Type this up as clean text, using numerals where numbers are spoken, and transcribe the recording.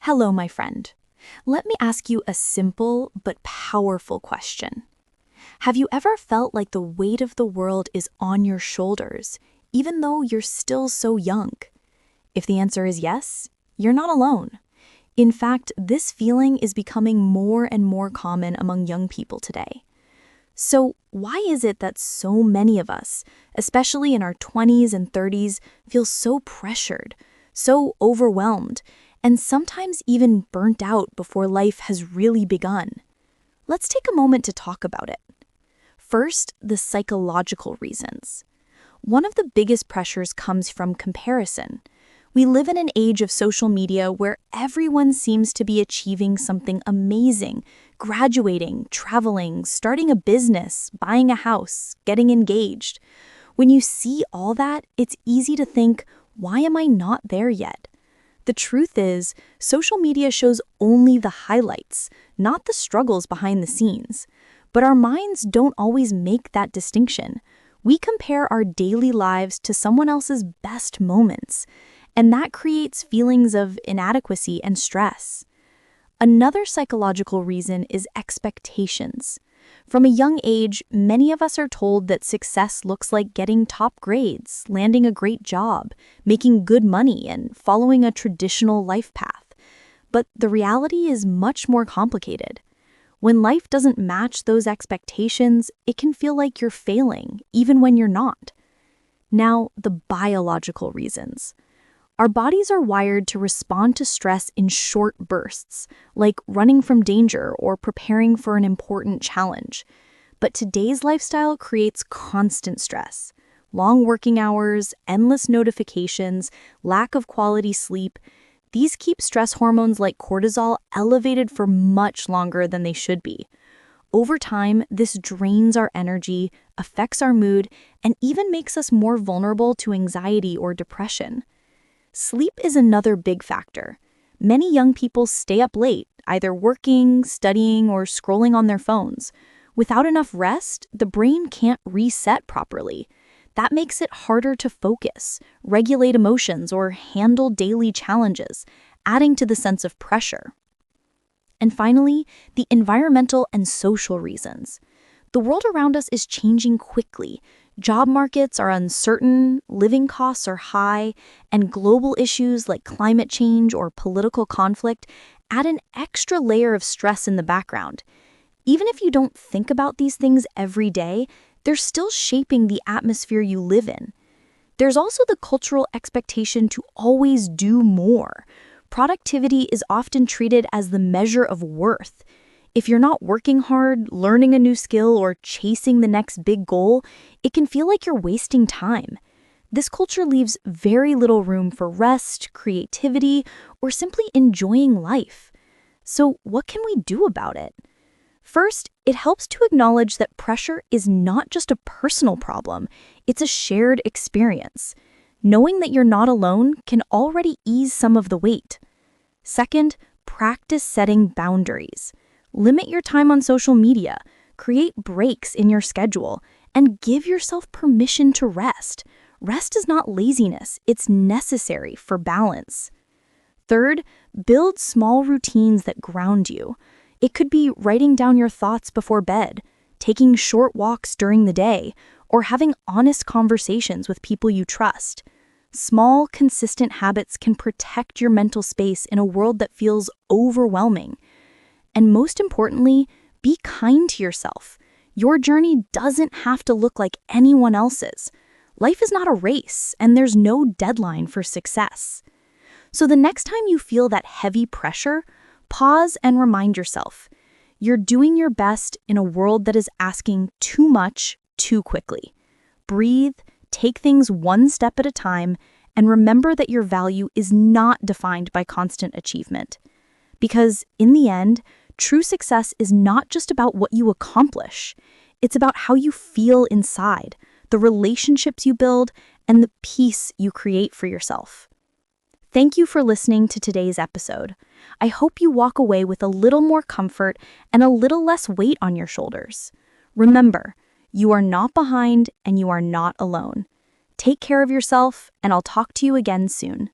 Hello, my friend. Let me ask you a simple but powerful question. Have you ever felt like the weight of the world is on your shoulders, even though you're still so young? If the answer is yes, you're not alone. In fact, this feeling is becoming more and more common among young people today. So, why is it that so many of us, especially in our 20s and 30s, feel so pressured, so overwhelmed, and sometimes even burnt out before life has really begun? Let's take a moment to talk about it. First, the psychological reasons. One of the biggest pressures comes from comparison. We live in an age of social media where everyone seems to be achieving something amazing, graduating, traveling, starting a business, buying a house, getting engaged. When you see all that, it's easy to think, why am I not there yet? The truth is, social media shows only the highlights, not the struggles behind the scenes. But our minds don't always make that distinction. We compare our daily lives to someone else's best moments, and that creates feelings of inadequacy and stress. Another psychological reason is expectations. From a young age, many of us are told that success looks like getting top grades, landing a great job, making good money, and following a traditional life path. But the reality is much more complicated. When life doesn't match those expectations, it can feel like you're failing, even when you're not. Now, the biological reasons. Our bodies are wired to respond to stress in short bursts, like running from danger or preparing for an important challenge. But today's lifestyle creates constant stress. Long working hours, endless notifications, lack of quality sleep. These keep stress hormones like cortisol elevated for much longer than they should be. Over time, this drains our energy, affects our mood, and even makes us more vulnerable to anxiety or depression. Sleep is another big factor. Many young people stay up late, either working, studying, or scrolling on their phones. Without enough rest, the brain can't reset properly. That makes it harder to focus, regulate emotions, or handle daily challenges, adding to the sense of pressure. And finally, the environmental and social reasons. The world around us is changing quickly. Job markets are uncertain, living costs are high, and global issues like climate change or political conflict add an extra layer of stress in the background. Even if you don't think about these things every day, they're still shaping the atmosphere you live in. There's also the cultural expectation to always do more. Productivity is often treated as the measure of worth. If you're not working hard, learning a new skill, or chasing the next big goal, it can feel like you're wasting time. This culture leaves very little room for rest, creativity, or simply enjoying life. So what can we do about it? First, it helps to acknowledge that pressure is not just a personal problem, it's a shared experience. Knowing that you're not alone can already ease some of the weight. Second, practice setting boundaries. Limit your time on social media, create breaks in your schedule, and give yourself permission to rest. Rest is not laziness, it's necessary for balance. Third, build small routines that ground you. It could be writing down your thoughts before bed, taking short walks during the day, or having honest conversations with people you trust. Small, consistent habits can protect your mental space in a world that feels overwhelming. And most importantly, be kind to yourself. Your journey doesn't have to look like anyone else's. Life is not a race, and there's no deadline for success. So the next time you feel that heavy pressure, pause and remind yourself, you're doing your best in a world that is asking too much too quickly. Breathe, take things one step at a time, and remember that your value is not defined by constant achievement. Because in the end, true success is not just about what you accomplish. It's about how you feel inside, the relationships you build, and the peace you create for yourself. Thank you for listening to today's episode. I hope you walk away with a little more comfort and a little less weight on your shoulders. Remember, you are not behind and you are not alone. Take care of yourself, and I'll talk to you again soon.